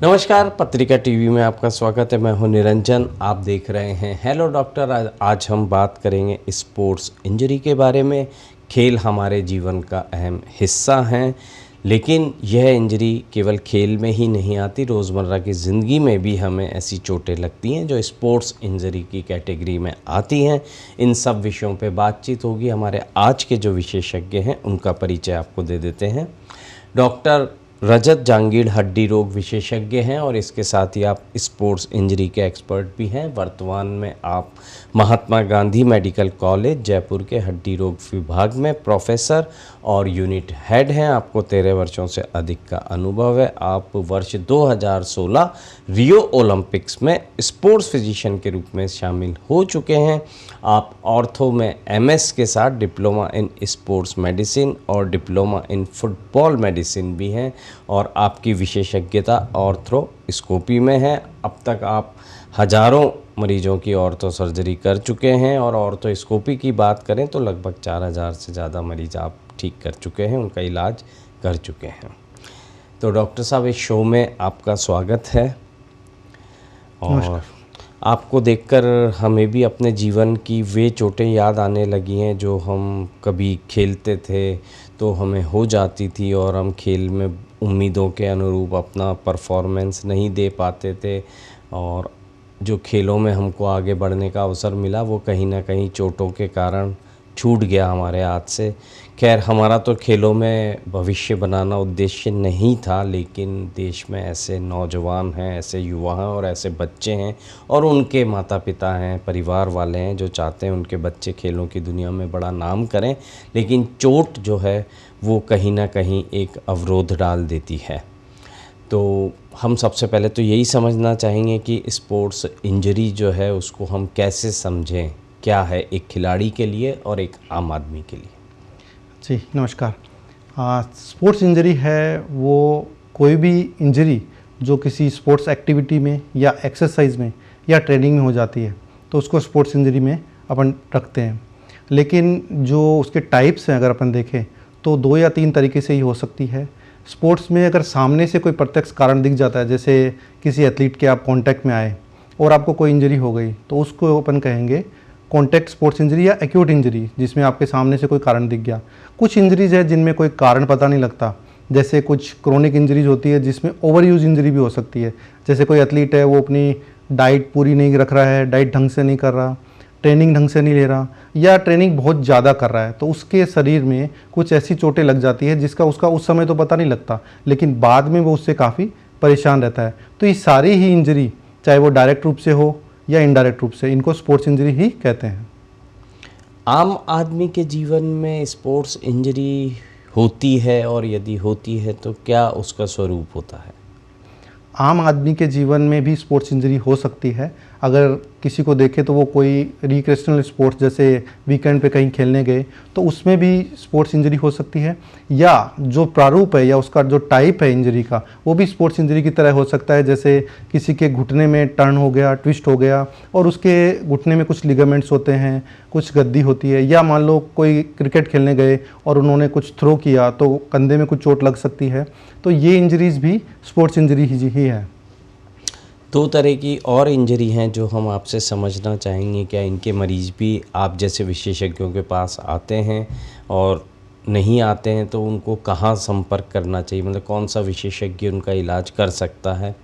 नमस्कार, पत्रिका टीवी में आपका स्वागत है। मैं हूं निरंजन। आप देख रहे हैं हेलो डॉक्टर। आज हम बात करेंगे स्पोर्ट्स इंजरी के बारे में। खेल हमारे जीवन का अहम हिस्सा हैं, लेकिन यह इंजरी केवल खेल में ही नहीं आती, रोज़मर्रा की ज़िंदगी में भी हमें ऐसी चोटें लगती हैं जो स्पोर्ट्स इंजरी की कैटेगरी में आती हैं। इन सब विषयों पे बातचीत होगी। हमारे आज के जो विशेषज्ञ हैं उनका परिचय आपको दे देते हैं। डॉक्टर रजत जांगीड़ हड्डी रोग विशेषज्ञ हैं और इसके साथ ही आप स्पोर्ट्स इंजरी के एक्सपर्ट भी हैं। वर्तमान में आप महात्मा गांधी मेडिकल कॉलेज जयपुर के हड्डी रोग विभाग में प्रोफेसर और यूनिट हेड हैं। आपको 13 वर्षों से अधिक का अनुभव है। आप वर्ष 2016 रियो ओलंपिक्स में स्पोर्ट्स फिजिशियन के रूप में शामिल हो चुके हैं। आप ऑर्थो में एमएस के साथ डिप्लोमा इन स्पोर्ट्स मेडिसिन और डिप्लोमा इन फुटबॉल मेडिसिन भी हैं और आपकी विशेषज्ञता ऑर्थ्रोस्कोपी में है। अब तक आप हज़ारों मरीजों की ऑर्थो सर्जरी कर चुके हैं और ऑर्थोस्कोपी की बात करें तो लगभग 4000 से ज़्यादा मरीज आप ठीक कर चुके हैं, उनका इलाज कर चुके हैं। तो डॉक्टर साहब, इस शो में आपका स्वागत है। और आपको देखकर हमें भी अपने जीवन की वे चोटें याद आने लगी हैं जो हम कभी खेलते थे तो हमें हो जाती थी और हम खेल में उम्मीदों के अनुरूप अपना परफॉर्मेंस नहीं दे पाते थे और जो खेलों में हमको आगे बढ़ने का अवसर मिला वो कहीं ना कहीं चोटों के कारण छूट गया हमारे हाथ से। खैर, हमारा तो खेलों में भविष्य बनाना उद्देश्य नहीं था, लेकिन देश में ऐसे नौजवान हैं, ऐसे युवा हैं और ऐसे बच्चे हैं और उनके माता पिता हैं, परिवार वाले हैं जो चाहते हैं उनके बच्चे खेलों की दुनिया में बड़ा नाम करें, लेकिन चोट जो है वो कहीं ना कहीं एक अवरोध डाल देती है। तो हम सबसे पहले तो यही समझना चाहेंगे कि स्पोर्ट्स इंजरी जो है उसको हम कैसे समझें, क्या है एक खिलाड़ी के लिए और एक आम आदमी के लिए। जी नमस्कार। स्पोर्ट्स इंजरी है वो कोई भी इंजरी जो किसी स्पोर्ट्स एक्टिविटी में या एक्सरसाइज में या ट्रेनिंग में हो जाती है तो उसको स्पोर्ट्स इंजरी में अपन रखते हैं। लेकिन जो उसके टाइप्स हैं अगर अपन देखें तो 2 या 3 तरीके से ही हो सकती है। स्पोर्ट्स में अगर सामने से कोई प्रत्यक्ष कारण दिख जाता है, जैसे किसी एथलीट के आप कांटेक्ट में आए और आपको कोई इंजरी हो गई, तो उसको अपन कहेंगे कॉन्टैक्ट स्पोर्ट्स इंजरी या एक्यूट इंजरी, जिसमें आपके सामने से कोई कारण दिख गया। कुछ इंजरीज है जिनमें कोई कारण पता नहीं लगता, जैसे कुछ क्रोनिक इंजरीज होती है जिसमें ओवर यूज इंजरी भी हो सकती है। जैसे कोई एथलीट है वो अपनी डाइट पूरी नहीं रख रहा है, डाइट ढंग से नहीं कर रहा, ट्रेनिंग ढंग से नहीं ले रहा या ट्रेनिंग बहुत ज़्यादा कर रहा है, तो उसके शरीर में कुछ ऐसी चोटें लग जाती है जिसका उसका उस समय तो पता नहीं लगता, लेकिन बाद में वो उससे काफ़ी परेशान रहता है। तो ये सारी ही इंजरी, चाहे वो डायरेक्ट रूप से हो या इनडायरेक्ट रूप से, इनको स्पोर्ट्स इंजरी ही कहते हैं। आम आदमी के जीवन में स्पोर्ट्स इंजरी होती है और यदि होती है तो क्या उसका स्वरूप होता है? आम आदमी के जीवन में भी स्पोर्ट्स इंजरी हो सकती है। अगर किसी को देखे तो वो कोई रिक्रिएशनल स्पोर्ट्स जैसे वीकेंड पे कहीं खेलने गए तो उसमें भी स्पोर्ट्स इंजरी हो सकती है, या जो प्रारूप है या उसका जो टाइप है इंजरी का वो भी स्पोर्ट्स इंजरी की तरह हो सकता है। जैसे किसी के घुटने में टर्न हो गया, ट्विस्ट हो गया और उसके घुटने में कुछ लिगामेंट्स होते हैं, कुछ गद्दी होती है, या मान लो कोई क्रिकेट खेलने गए और उन्होंने कुछ थ्रो किया तो कंधे में कुछ चोट लग सकती है। तो ये इंजरीज भी स्पोर्ट्स इंजरी ही है। 2 तरह की और इंजरी हैं जो हम आपसे समझना चाहेंगे। क्या इनके मरीज़ भी आप जैसे विशेषज्ञों के पास आते हैं, और नहीं आते हैं तो उनको कहाँ संपर्क करना चाहिए, मतलब कौन सा विशेषज्ञ उनका इलाज कर सकता है?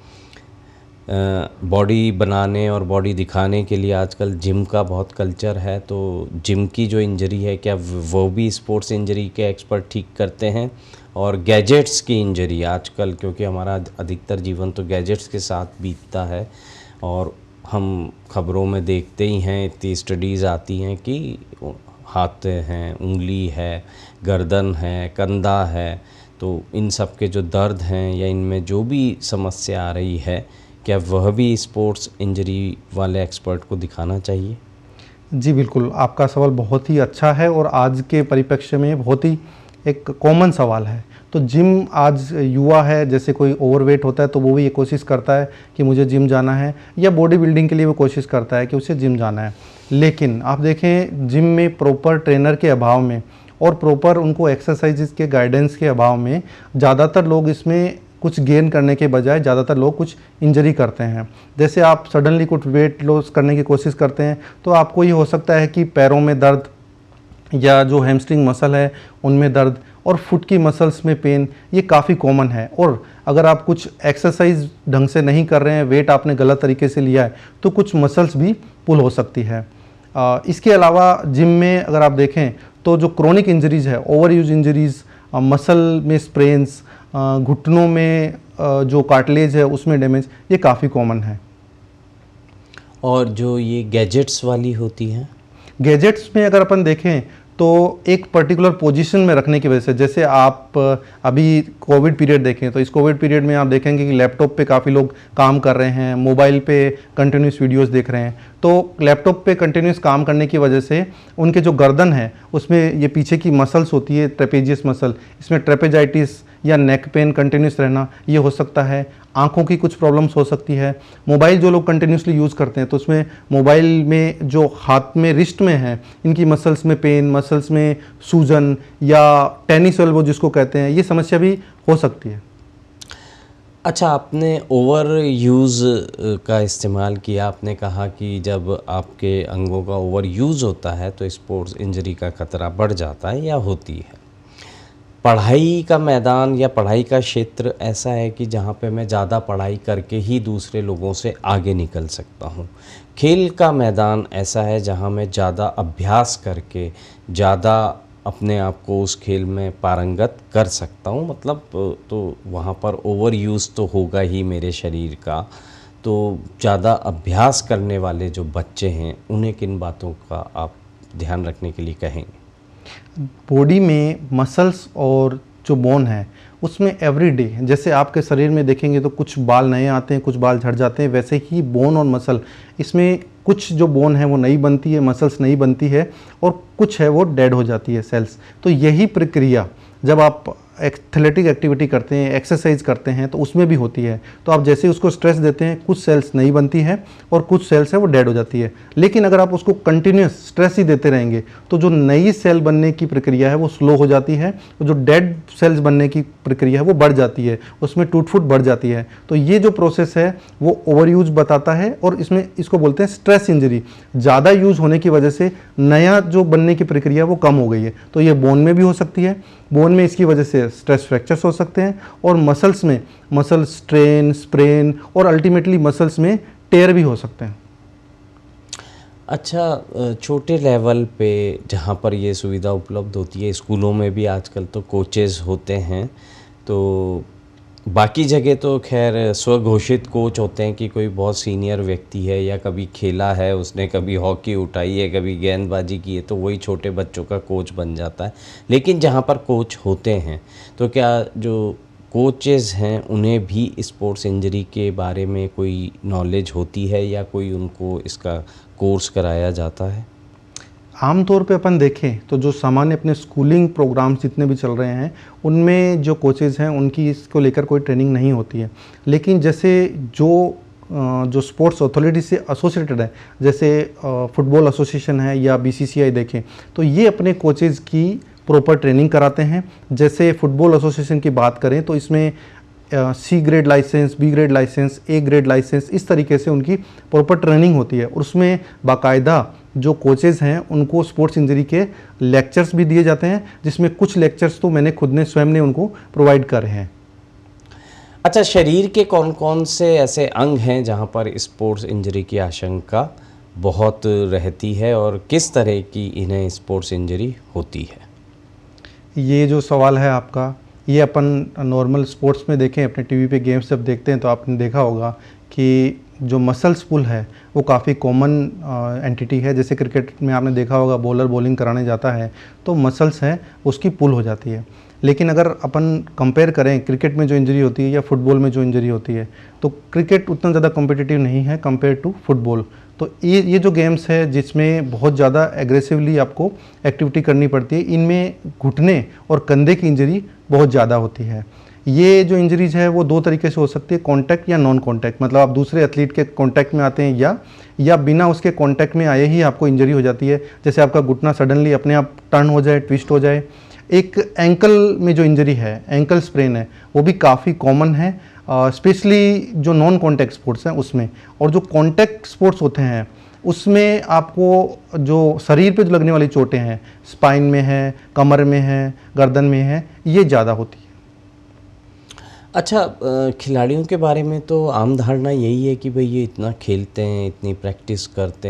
बॉडी बनाने और बॉडी दिखाने के लिए आजकल जिम का बहुत कल्चर है, तो जिम की जो इंजरी है क्या वो भी स्पोर्ट्स इंजरी के एक्सपर्ट ठीक करते हैं? और गैजेट्स की इंजरी आजकल, क्योंकि हमारा अधिकतर जीवन तो गैजेट्स के साथ बीतता है और हम खबरों में देखते ही हैं, इतनी स्टडीज़ आती हैं कि हाथ हैं, उंगली है, गर्दन है, कंधा है, तो इन सब के जो दर्द हैं या इनमें जो भी समस्या आ रही है, क्या वह भी स्पोर्ट्स इंजरी वाले एक्सपर्ट को दिखाना चाहिए? जी बिल्कुल, आपका सवाल बहुत ही अच्छा है और आज के परिप्रेक्ष्य में बहुत ही एक कॉमन सवाल है। तो जिम आज युवा है, जैसे कोई ओवरवेट होता है तो वो भी ये कोशिश करता है कि मुझे जिम जाना है, या बॉडी बिल्डिंग के लिए वो कोशिश करता है कि उसे जिम जाना है। लेकिन आप देखें जिम में प्रॉपर ट्रेनर के अभाव में और प्रॉपर उनको एक्सरसाइजेज के गाइडेंस के अभाव में ज़्यादातर लोग इसमें कुछ गेन करने के बजाय ज़्यादातर लोग कुछ इंजरी करते हैं। जैसे आप सडनली कुछ वेट लॉस करने की कोशिश करते हैं तो आपको ये हो सकता है कि पैरों में दर्द या जो हैमस्ट्रिंग मसल है उनमें दर्द और फुट की मसल्स में पेन, ये काफ़ी कॉमन है। और अगर आप कुछ एक्सरसाइज ढंग से नहीं कर रहे हैं, वेट आपने गलत तरीके से लिया है, तो कुछ मसल्स भी पुल हो सकती है। इसके अलावा जिम में अगर आप देखें तो जो क्रोनिक इंजरीज़ है, ओवर यूज इंजरीज़, मसल में स्प्रेन्स, घुटनों में जो कार्टिलेज है उसमें डैमेज, ये काफ़ी कॉमन है। और जो ये गैजेट्स वाली होती हैं, गैजेट्स में अगर अपन देखें तो एक पर्टिकुलर पोजीशन में रखने की वजह से, जैसे आप अभी कोविड पीरियड देखें तो इस कोविड पीरियड में आप देखेंगे कि लैपटॉप पे काफ़ी लोग काम कर रहे हैं, मोबाइल पे कंटिन्यूस वीडियोस देख रहे हैं। तो लैपटॉप पे कंटिन्यूस काम करने की वजह से उनके जो गर्दन है उसमें ये पीछे की मसल्स होती है, ट्रेपेजियस मसल, इसमें ट्रेपेजाइटिस या नेक पेन कंटिन्यूस रहना ये हो सकता है। आंखों की कुछ प्रॉब्लम्स हो सकती है। मोबाइल जो लोग कंटिन्यूसली यूज़ करते हैं तो उसमें मोबाइल में जो हाथ में रिस्ट में है इनकी मसल्स में पेन, मसल्स में सूजन या टेनिस एल्बो जिसको कहते हैं, ये समस्या भी हो सकती है। अच्छा, आपने ओवर यूज़ का इस्तेमाल किया। आपने कहा कि जब आपके अंगों का ओवर यूज़ होता है तो स्पोर्ट्स इंजरी का खतरा बढ़ जाता है या होती है। पढ़ाई का मैदान या पढ़ाई का क्षेत्र ऐसा है कि जहाँ पे मैं ज़्यादा पढ़ाई करके ही दूसरे लोगों से आगे निकल सकता हूँ। खेल का मैदान ऐसा है जहाँ मैं ज़्यादा अभ्यास करके ज़्यादा अपने आप को उस खेल में पारंगत कर सकता हूँ। मतलब तो वहाँ पर ओवर यूज़ तो होगा ही मेरे शरीर का। तो ज़्यादा अभ्यास करने वाले जो बच्चे हैं उन्हें किन बातों का आप ध्यान रखने के लिए कहेंगे? बॉडी में मसल्स और जो बोन है उसमें एवरीडे, जैसे आपके शरीर में देखेंगे तो कुछ बाल नए आते हैं, कुछ बाल झड़ जाते हैं, वैसे ही बोन और मसल, इसमें कुछ जो बोन है वो नई बनती है, मसल्स नई बनती है और कुछ है वो डेड हो जाती है सेल्स। तो यही प्रक्रिया जब आप एथलेटिक एक्टिविटी करते हैं, एक्सरसाइज करते हैं तो उसमें भी होती है। तो आप जैसे उसको स्ट्रेस देते हैं कुछ सेल्स नई बनती है और कुछ सेल्स है वो डेड हो जाती है। लेकिन अगर आप उसको कंटिन्यूस स्ट्रेस ही देते रहेंगे तो जो नई सेल बनने की प्रक्रिया है वो स्लो हो जाती है और जो डेड सेल्स बनने की प्रक्रिया है वो बढ़ जाती है, उसमें टूट फूट बढ़ जाती है। तो ये जो प्रोसेस है वो ओवर यूज बताता है और इसमें इसको बोलते हैं स्ट्रेस इंजरी। ज़्यादा यूज होने की वजह से नया जो बनने की प्रक्रिया वो कम हो गई है। तो ये बोन में भी हो सकती है, बोन में इसकी वजह से स्ट्रेस फ्रैक्चर्स हो सकते हैं और मसल्स में मसल स्ट्रेन, स्प्रेन और अल्टीमेटली मसल्स में टेयर भी हो सकते हैं। अच्छा, छोटे लेवल पे जहाँ पर ये सुविधा उपलब्ध होती है, स्कूलों में भी आजकल तो कोचेज़ होते हैं, तो बाकी जगह तो खैर स्वघोषित कोच होते हैं कि कोई बहुत सीनियर व्यक्ति है या कभी खेला है उसने, कभी हॉकी उठाई है, कभी गेंदबाजी की है, तो वही छोटे बच्चों का कोच बन जाता है। लेकिन जहाँ पर कोच होते हैं तो क्या जो कोचेज़ हैं उन्हें भी स्पोर्ट्स इंजरी के बारे में कोई नॉलेज होती है या कोई उनको इसका कोर्स कराया जाता है? आमतौर पे अपन देखें तो जो सामान्य अपने स्कूलिंग प्रोग्राम्स जितने भी चल रहे हैं उनमें जो कोचेज़ हैं उनकी इसको लेकर कोई ट्रेनिंग नहीं होती है। लेकिन जैसे जो स्पोर्ट्स अथॉरिटी से एसोसिएटेड है, जैसे फुटबॉल एसोसिएशन है या बीसीसीआई देखें, तो ये अपने कोचेज़ की प्रॉपर ट्रेनिंग कराते हैं। जैसे फुटबॉल एसोसिएशन की बात करें तो इसमें C grade licence, B grade licence, A grade licence, इस तरीके से उनकी प्रॉपर ट्रेनिंग होती है और उसमें बाकायदा जो कोचेज़ हैं उनको स्पोर्ट्स इंजरी के लेक्चर्स भी दिए जाते हैं, जिसमें कुछ लेक्चर्स तो मैंने खुद ने स्वयं ने उनको प्रोवाइड करे हैं। अच्छा, शरीर के कौन कौन से ऐसे अंग हैं जहाँ पर स्पोर्ट्स इंजरी की आशंका बहुत रहती है और किस तरह की इन्हें स्पोर्ट्स इंजरी होती है? ये जो सवाल है आपका, ये अपन नॉर्मल स्पोर्ट्स में देखें, अपने टीवी पे गेम्स जब देखते हैं तो आपने देखा होगा कि जो मसल्स पुल है वो काफ़ी कॉमन एंटिटी है। जैसे क्रिकेट में आपने देखा होगा बॉलर बॉलिंग कराने जाता है तो मसल्स हैं उसकी पुल हो जाती है। लेकिन अगर अपन कंपेयर करें क्रिकेट में जो इंजरी होती है या फुटबॉल में जो इंजरी होती है, तो क्रिकेट उतना ज़्यादा कॉम्पिटिटिव नहीं है कंपेयर टू फुटबॉल। तो ये जो गेम्स है जिसमें बहुत ज़्यादा एग्रेसिवली आपको एक्टिविटी करनी पड़ती है, इनमें घुटने और कंधे की इंजरी बहुत ज़्यादा होती है। ये जो इंजरीज है वो दो तरीके से हो सकती है, कॉन्टैक्ट या नॉन कॉन्टैक्ट। मतलब आप दूसरे एथलीट के कॉन्टैक्ट में आते हैं या बिना उसके कॉन्टैक्ट में आए ही आपको इंजरी हो जाती है। जैसे आपका घुटना सडनली अपने आप टर्न हो जाए, ट्विस्ट हो जाए, एक एंकल में जो इंजरी है, एंकल स्प्रेन है, वो भी काफ़ी कॉमन है, स्पेशली जो नॉन कॉन्टैक्ट स्पोर्ट्स हैं उसमें। और जो कॉन्टैक्ट स्पोर्ट्स होते हैं उसमें आपको जो शरीर पे जो लगने वाली चोटें हैं, स्पाइन में है, कमर में है, गर्दन में है, ये ज़्यादा होती है। अच्छा, खिलाड़ियों के बारे में तो आम धारणा यही है कि भाई ये इतना खेलते हैं, इतनी प्रैक्टिस करते हैं।